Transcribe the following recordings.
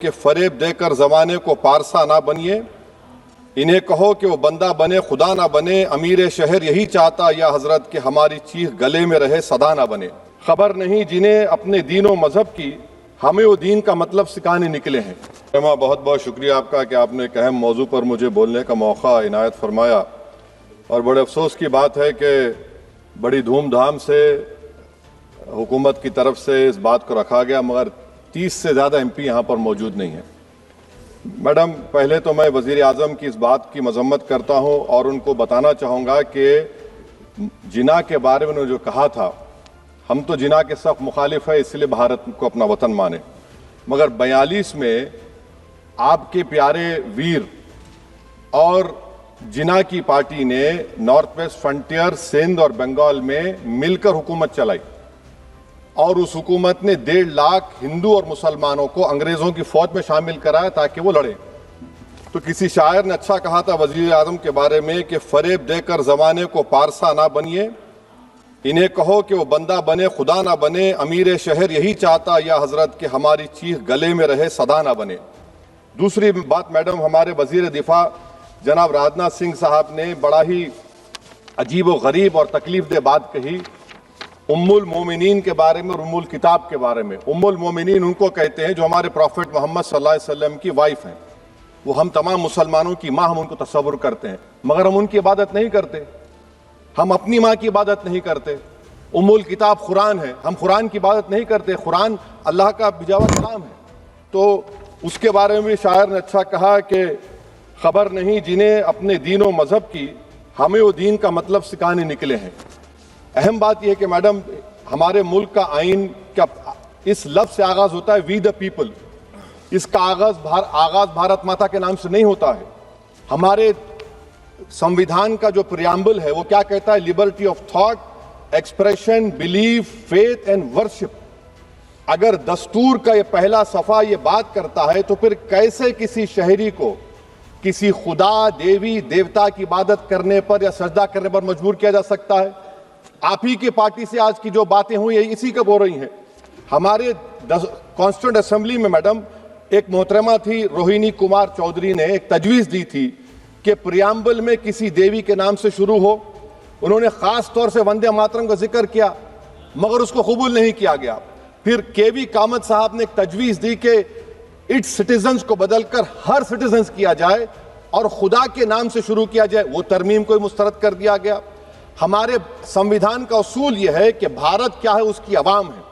कि फरेब देकर जमाने को पारसा ना बनिए, इन्हें कहो कि वो बंदा बने खुदा ना बने, अमीर शहर यही चाहता या हजरत कि हमारी चीख गले में रहे सदा ना बने। खबर नहीं जिन्हें अपने दीन व मजहब की, हमें वो दीन का मतलब सिखाने निकले हैं। बहुत बहुत शुक्रिया आपका कि आपने एक अहम मौजू पर मुझे बोलने का मौका इनायत फरमाया। और बड़े अफसोस की बात है कि बड़ी धूमधाम से हुकूमत की तरफ से इस बात को रखा गया, मगर 30 से ज़्यादा MP यहाँ पर मौजूद नहीं है। मैडम, पहले तो मैं वज़ीर आज़म की इस बात की मजम्मत करता हूँ और उनको बताना चाहूँगा कि जिना के बारे में उन्होंने जो कहा था, हम तो जिना के सख्त मुखालिफ है, इसलिए भारत को अपना वतन माने। मगर 42 में आपके प्यारे वीर और जिना की पार्टी ने नॉर्थ वेस्ट फ्रंटियर, सिंध और बंगाल में मिलकर हुकूमत चलाई और उस हुकूमत ने 1.5 लाख हिंदू और मुसलमानों को अंग्रेजों की फौज में शामिल कराया ताकि वो लड़े। तो किसी शायर ने अच्छा कहा था वजीर आज़म के बारे में कि फरेब देकर जमाने को पारसा ना बनिए, इन्हें कहो कि वो बंदा बने खुदा ना बने, अमीर शहर यही चाहता या हजरत कि हमारी चीख गले में रहे सदा ना बने। दूसरी बात मैडम, हमारे वजीर दिफा जनाब राजनाथ सिंह साहब ने बड़ा ही अजीब व गरीब और तकलीफ दे बात कही उम्मुल मोमिनीन के बारे में और उम्मुल किताब के बारे में। उम्मुल मोमिनीन उनको कहते हैं जो हमारे प्रॉफिट मोहम्मद सल्लल्लाहु अलैहि वसल्लम की वाइफ हैं। वो हम तमाम मुसलमानों की माँ, हम उनको तस्वुर करते हैं, मगर हम उनकी इबादत नहीं करते। हम अपनी माँ की इबादत नहीं करते। उम्मुल किताब कुरान है, हम कुरान की इबादत नहीं करते। कुरान अल्लाह का बिजावा कलाम है। तो उसके बारे में भी शायर ने अच्छा कहा कि खबर नहीं जिन्हें अपने दीन व मजहब की, हमें वो दीन का मतलब सिखाने निकले हैं। अहम बात यह है कि मैडम, हमारे मुल्क का आइन का इस लफ्ज़ से आगाज़ होता है, वी द पीपल। इसका आगाज़ भारत माता के नाम से नहीं होता है। हमारे संविधान का जो प्रियम्बल है वो क्या कहता है? Liberty of thought, expression, belief, faith and worship. अगर दस्तूर का ये पहला सफ़ा ये बात करता है तो फिर कैसे किसी शहरी को किसी खुदा, देवी, देवता की इबादत करने पर या सजदा करने पर मजबूर किया जा सकता है? आप ही की पार्टी से आज की जो बातें हुई है इसी का बोल रही हैं। हमारे कॉन्स्टिट्यूंट असेंबली में मैडम एक मोहतरमा थी, रोहिणी कुमार चौधरी ने एक तजवीज़ दी थी कि प्रियम्बल में किसी देवी के नाम से शुरू हो। उन्होंने ख़ास तौर से वंदे मातरम का जिक्र किया, मगर उसको कबूल नहीं किया गया। फिर KV कामत साहब ने एक तजवीज़ दी कि इट्स सिटीजन्स को बदलकर हर सिटीजन्स किया जाए और खुदा के नाम से शुरू किया जाए, वो तरमीम को मुस्तरद कर दिया गया। हमारे संविधान का उसूल यह है कि भारत क्या है, उसकी अवाम है,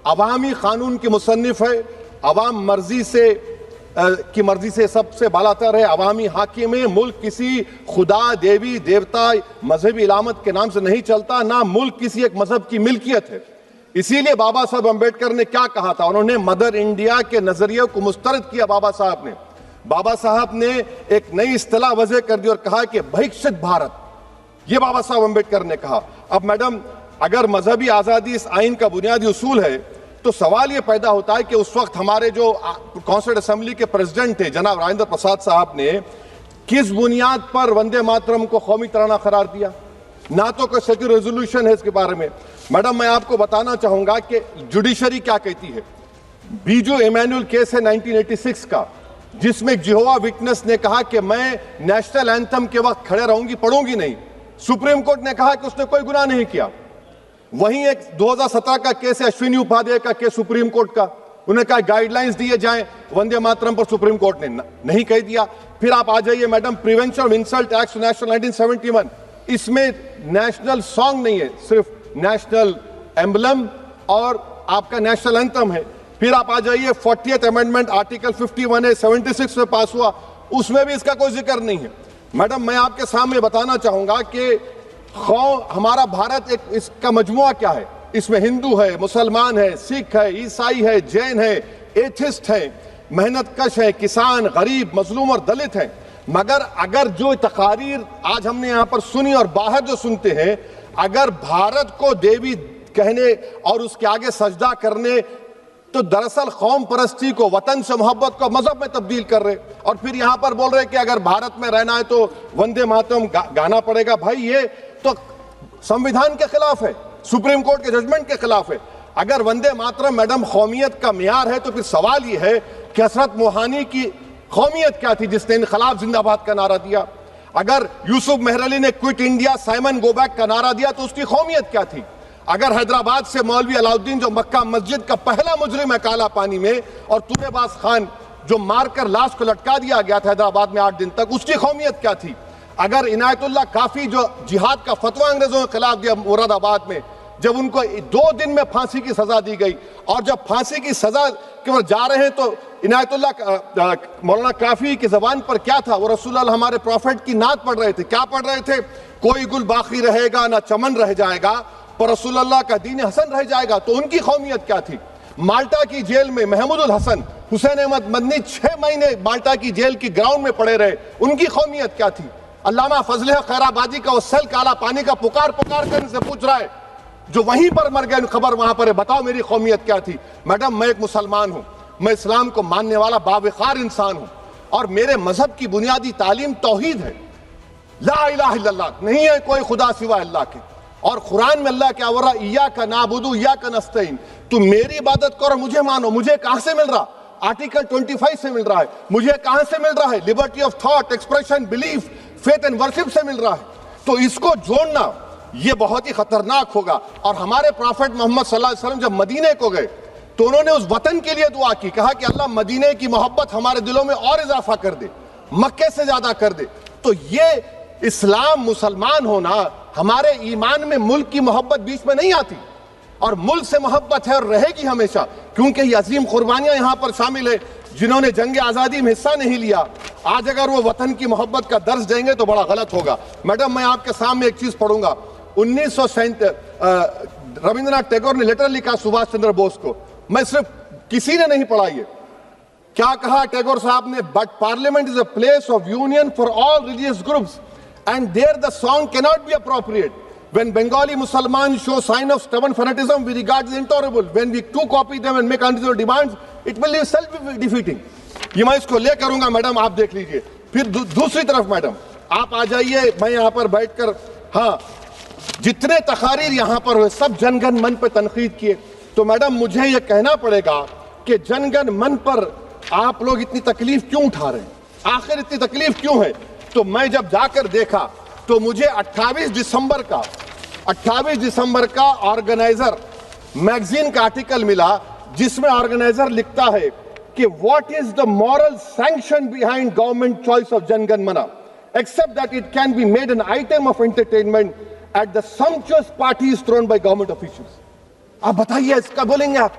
अवामी कानून की मुसन्निफ है, अवाम की मर्जी से सबसे बालातर है, अवामी हाकिम है। मुल्क किसी खुदा, देवी, देवता, मजहबी इलामत के नाम से नहीं चलता, ना मुल्क किसी एक मजहब की मिल्कियत है। इसीलिए बाबा साहब अम्बेडकर ने क्या कहा था? उन्होंने मदर इंडिया के नजरिए को मुस्तरद किया। बाबा साहब ने एक नई इस्तिलाह वजह कर दी और कहा कि भिक्षित भारत, ये बाबा साहब अम्बेडकर ने कहा। अब मैडम, अगर मजहबी आज़ादी इस आइन का बुनियादी उसूल है तो सवाल ये पैदा होता है कि उस वक्त हमारे जो कॉन्स्टिट्यूंट असेंबली के प्रेसिडेंट थे जनाब राजेंद्र प्रसाद साहब ने किस बुनियाद पर वंदे मातरम को कौमी तराना करार दिया? ना तो कोई सेक्यूर रेजोल्यूशन है इसके बारे में। मैडम, मैं आपको बताना चाहूंगा कि जुडिशरी क्या कहती है। बीजू इमैनुअल केस है 1986 का, जिसमें जिहोवा विटनेस ने कहा कि मैं नेशनल एंथम के वक्त खड़े रहूंगी, पढ़ूंगी नहीं। सुप्रीम कोर्ट ने कहा कि उसने कोई गुनाह नहीं किया। वहीं एक 2017 का केस है अश्विनी उपाध्याय का केस सुप्रीम कोर्ट का, उन्हें कहा गाइडलाइंस दिए जाएं वंदे मातरम पर, सुप्रीम कोर्ट ने नहीं कह दिया। फिर आप आ जाइए madam, prevention of insult act national 1971, इसमें नेशनल सॉन्ग नहीं है, सिर्फ नेशनल एम्बलम और आपका नेशनल एंथम है। फिर आप आ जाइए 40th अमेंडमेंट आर्टिकल 51A 76 में पास हुआ, उसमें भी इसका कोई जिक्र नहीं है। मैडम, मैं आपके सामने बताना चाहूंगा कि हमारा भारत एक इसका मजमुआ क्या है। इसमें हिंदू है, मुसलमान है, सिख है, ईसाई है, जैन है, एथिस्ट है, मेहनतकश है, किसान, गरीब, मजलूम और दलित है। मगर अगर जो तकारीर आज हमने यहाँ पर सुनी और बाहर जो सुनते हैं, अगर भारत को देवी कहने और उसके आगे सजदा करने, तो दरअसल कौम परस्ती को, वतन से मोहब्बत को मजहब में तब्दील कर रहे, और फिर यहाँ पर बोल रहे कि अगर भारत में रहना है तो वंदे मातरम गाना पड़ेगा। भाई, ये तो संविधान के खिलाफ है, सुप्रीम कोर्ट के जजमेंट के खिलाफ है। अगर वंदे मातरम मैडम कौमियत का मियार है तो फिर सवाल यह है कि हजरत मोहानी की कौमियत क्या थी जिसने इनकलाब जिंदाबाद का नारा दिया? अगर यूसुफ मेहरली ने quit India Simon go back का नारा दिया तो उसकी कौमियत क्या थी? अगर हैदराबाद से मौलवी अलाउद्दीन जो मक्का मस्जिद का पहला मुजरिम है काला पानी में, और तूरेबाज खान जो मारकर लाश को लटका दिया गया था हैदराबाद में 8 दिन तक, उसकी कौमियत क्या थी? अगर इनायतुल्लाह काफी जो जिहाद का फतवा अंग्रेजों के खिलाफ दिया मुरादाबाद में, जब उनको 2 दिन में फांसी की सजा दी गई, और जब फांसी की सजा के वो जा रहे हैं तो इनायतुल्लाह मौलाना काफी की जबान पर क्या था? वो रसूलुल्लाह हमारे प्रॉफिट की नात पढ़ रहे थे। क्या पढ़ रहे थे? कोई गुल बाकी रहेगा ना चमन रह जाएगा, पर रसूलुल्लाह का दीन हसन रह जाएगा। तो उनकी कौमियत क्या थी? माल्टा की जेल में महमूदुल हसन, हुसैन अहमद मदनी 6 महीने माल्टा की जेल की ग्राउंड में पड़े रहे, उनकी कौमियत क्या थी? अल्लामा फजले खैराबादी का वो सेल काला पानी का पुकार पुकार कर इनसे पूछ रहा है, जो वहीं पर मर गए, खबर वहां पर है, बताओ मेरी कौमियत क्या थी? मैडम, मैं एक मुसलमान हूं, मैं इस्लाम को मानने वाला बावकार इंसान हूं, और मेरे मजहब की बुनियादी तालीम तौहीद है, ला इलाहा इल्लल्लाह, नहीं है कोई खुदा सिवा अल्लाह के। और कुरान में अल्लाह क्या बोल रहा? इय्याका नाबुदु इय्याका नस्तईन, तुम मेरी इबादत करो, मुझे मानो। मुझे कहां से मिल रहा? आर्टिकल 25 से मिल रहा है। मुझे कहां से मिल रहा है? Liberty of thought, expression, belief, faith and worship से मिल रहा है। तो इसको जोड़ना ये बहुत ही खतरनाक होगा। और हमारे प्रॉफिट मोहम्मद सल्लल्लाहु अलैहि वसल्लम जब मदीने को गए तो उन्होंने उस वतन के लिए दुआ की, कहा कि अल्लाह मदीने की मोहब्बत हमारे दिलों में और इजाफा कर दे, मक्के से ज्यादा कर दे। तो ये इस्लाम, मुसलमान होना, हमारे ईमान में मुल्क की मोहब्बत बीच में नहीं आती, और मुल्क से मोहब्बत है और रहेगी हमेशा, क्योंकि ये अजीम कुर्बानियां यहां पर शामिल है जिन्होंने जंग आजादी में हिस्सा नहीं लिया। आज अगर वो वतन की मोहब्बत का दर्ज देंगे तो बड़ा गलत होगा। मैडम, मैं आपके सामने एक चीज पढ़ूंगा। 1937 रविंद्रनाथ टैगोर ने लेटर लिखा सुभाष चंद्र बोस को, मैं सिर्फ किसी ने नहीं पढ़ा ये। क्या कहा टैगोर साहब ने? But parliament is a place of union for all religious groups and there the song cannot be appropriate. When Bengali Muslims show sign of stubborn fanatism, we regard it intolerable. When we too copy them and make unreasonable demands, it will be self-defeating. ये मैं इसको ले करूंगा madam, आप देख लीजिए। फिर दूसरी तरफ मैडम आप आ जाइए, मैं यहाँ पर बैठकर, हाँ, जितने तकारीर यहाँ पर हुए सब जनगण मन पर तनकीद किए। तो मैडम मुझे ये कहना पड़ेगा कि जनगण मन पर आप लोग इतनी तकलीफ क्यों उठा रहे हैं? आखिर इतनी तकलीफ क्यों है? तो मैं जब जाकर देखा तो मुझे 28 दिसंबर का ऑर्गेनाइजर मैगजीन का आर्टिकल मिला, जिसमें ऑर्गेनाइजर लिखता है कि what is the moral sanction behind government choice of Janagana Mana, except that it can be made an item of entertainment at the sumptuous parties thrown by government officials. आप बताइए, इसका बोलेंगे आप?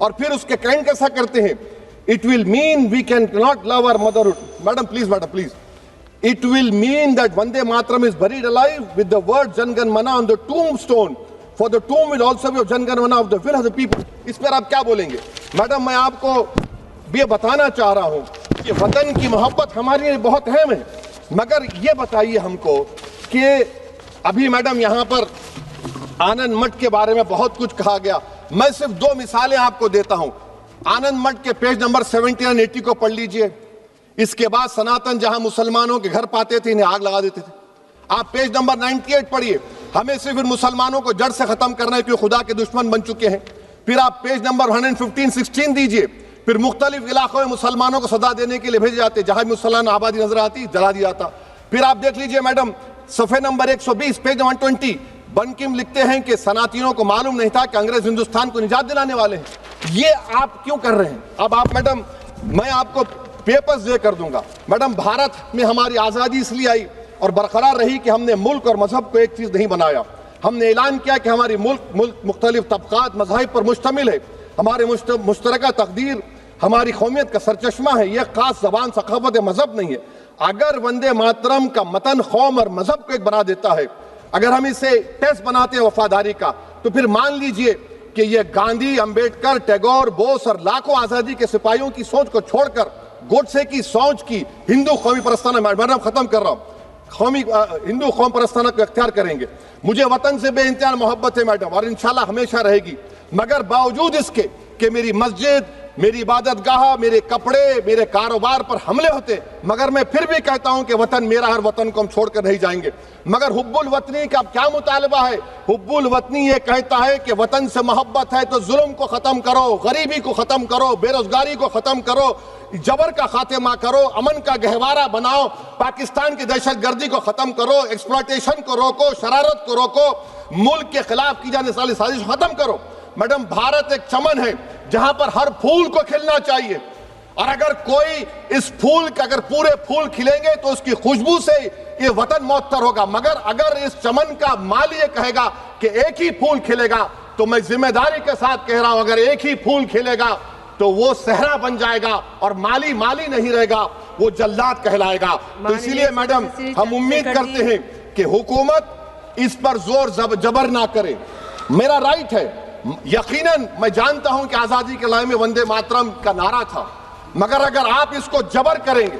और फिर उसके कैंड कैसा करते हैं? It will mean we can not love our motherhood. Madam please, it will mean that Vande Mataram is buried alive with the word Jangan Mana on the tombstone, for the tomb will also be of Jangan Mana of the will of the people. इस पर आप क्या बोलेंगे? Madam, मैं आपको ये बताना चाह रहा हूं कि वतन की मोहब्बत हमारे लिए बहुत अहम है, मगर ये बताइए हमको कि अभी मैडम यहाँ पर आनंद मठ के बारे में बहुत कुछ कहा गया। मैं सिर्फ 2 मिसालें आपको देता हूं। आनंद मठ के पेज नंबर 70 और 80 को पढ़ लीजिए। इसके बाद सनातन जहां मुसलमानों के घर पाते थे, इन्हें आग लगा देते थे। आप पेज नंबर 98 पढ़िए। हमें सिर्फ इन मुसलमानों को जड़ से खत्म करना है क्योंकि खुदा के दुश्मन बन चुके हैं। फिर आप पेज नंबर 115-16 दीजिए। फिर मुख्तलिफ इलाकों में मुसलमानों को सदा देने के लिए भेजे जाते, जहां मुसलमान आबादी नजर आती जला दिया जाता। फिर आप देख लीजिए मैडम, सफे नंबर 120 पेज 120, बनकिम लिखते हैं कि सनातियों को मालूम नहीं था कि अंग्रेज हिंदुस्तान को निजात दिलाने वाले हैं। ये आप क्यों कर रहे हैं? अब आप मैडम, मैं आपको पेपर्स दे कर दूंगा। मैडम, भारत में हमारी आजादी इसलिए आई और बरकरार रही कि हमने मुल्क और मजहब को एक चीज नहीं बनाया। हमने ऐलान किया कि हमारी मुल्क मुख्तलिफ तबकात मज़ाहिब पर मुश्तमिल है। हमारे मुश्तरका तकदीर हमारी कौमियत का सरचश्मा है। यह खास जबान, सकाफत, मजहब नहीं है। अगर वंदे मातरम का मतन कौम और मजहब को एक बना देता है, अगर हम इसे टेस्ट बनाते हैं वफादारी का, तो फिर मान लीजिए कि यह गांधी, अंबेडकर, टैगोर, बोस और लाखों आजादी के सिपाहियों की सोच को छोड़कर गोडसे की सोच की हिंदू कौमी परस्ताना, मैडम खत्म कर रहा हूं, हिंदू कौम परस्ताना को इख्तियार करेंगे। मुझे वतन से बेइंतहा मोहब्बत है मैडम, और इंशाल्लाह हमेशा रहेगी। मगर बावजूद इसके कि मेरी मस्जिद, मेरी इबादत गाह, मेरे कपड़े, मेरे कारोबार पर हमले होते, मगर मैं फिर भी कहता हूं कि वतन मेरा हर वतन को हम छोड़कर नहीं जाएंगे। मगर हुब्बुल वतनी का क्या मुतालबा है? हुब्बुल वतनी ये कहता है कि वतन से मोहब्बत है तो जुल्म को खत्म करो, गरीबी को खत्म करो, बेरोजगारी को खत्म करो, जबर का खात्मा करो, अमन का गहवारा बनाओ, पाकिस्तान की दहशतगर्दी को खत्म करो, एक्सप्लॉयटेशन को रोको, शरारत को रोको, मुल्क के खिलाफ की जाने वाली साजिश खत्म करो। मैडम, भारत एक चमन है जहां पर हर फूल को खिलना चाहिए, और अगर कोई इस फूल के अगर पूरे फूल खिलेंगे तो उसकी खुशबू से ये वतन मौतर होगा। मगर अगर इस चमन का माली ये कहेगा कि एक ही फूल खिलेगा, तो मैं जिम्मेदारी के साथ कह रहा हूं, अगर एक ही फूल खिलेगा तो वो सहरा बन जाएगा और माली माली नहीं रहेगा, वो जल्लाद कहलाएगा। तो इसीलिए मैडम, हम उम्मीद करते हैं कि हुकूमत इस पर जोर जबर ना करे। मेरा राइट है, यकीनन मैं जानता हूं कि आजादी के लड़ाई में वंदे मातरम का नारा था, मगर अगर आप इसको जबर करेंगे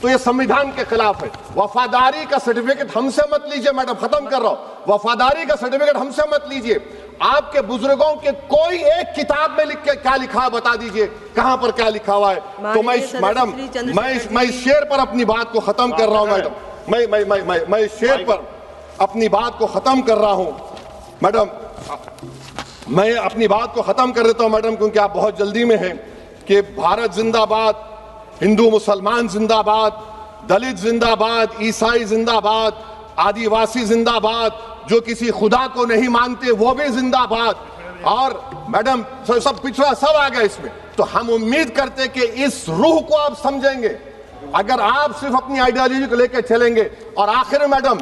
तो ये संविधान के खिलाफ है। वफादारी का सर्टिफिकेट हमसे मत लीजिए मैडम, खत्म कर रहा हूं। वफादारी का सर्टिफिकेट हमसे मत लीजिए। आपके बुजुर्गों के कोई एक किताब में लिख के क्या लिखा है बता दीजिए, कहां पर क्या लिखा हुआ है। तो मैं मैडम, मैं इस शेर पर अपनी बात को खत्म कर रहा हूं मैडम, मैं इस शेर पर अपनी बात को खत्म कर रहा हूं मैडम, मैं अपनी बात को खत्म कर देता हूं मैडम, क्योंकि आप बहुत जल्दी में हैं। कि भारत जिंदाबाद, हिंदू मुसलमान जिंदाबाद, दलित जिंदाबाद, ईसाई जिंदाबाद, आदिवासी जिंदाबाद, जो किसी खुदा को नहीं मानते वो भी जिंदाबाद, और मैडम सब पिछड़ा सब आ गया इसमें। तो हम उम्मीद करते कि इस रूह को आप समझेंगे अगर आप सिर्फ अपनी आइडियोलॉजी को लेकर चलेंगे। और आखिर में मैडम,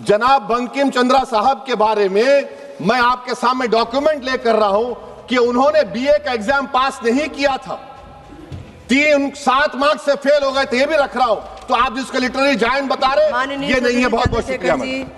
जनाब बंकिम चंद्रा साहब के बारे में मैं आपके सामने डॉक्यूमेंट लेकर रहा हूं कि उन्होंने बीए का एग्जाम पास नहीं किया था, 7 मार्क्स से फेल हो गए थे, ये भी रख रहा हूं। तो आप जिसका लिटरेरी जायंट बता रहे, ये नहीं है। बहुत बहुत शुक्रिया मैडम।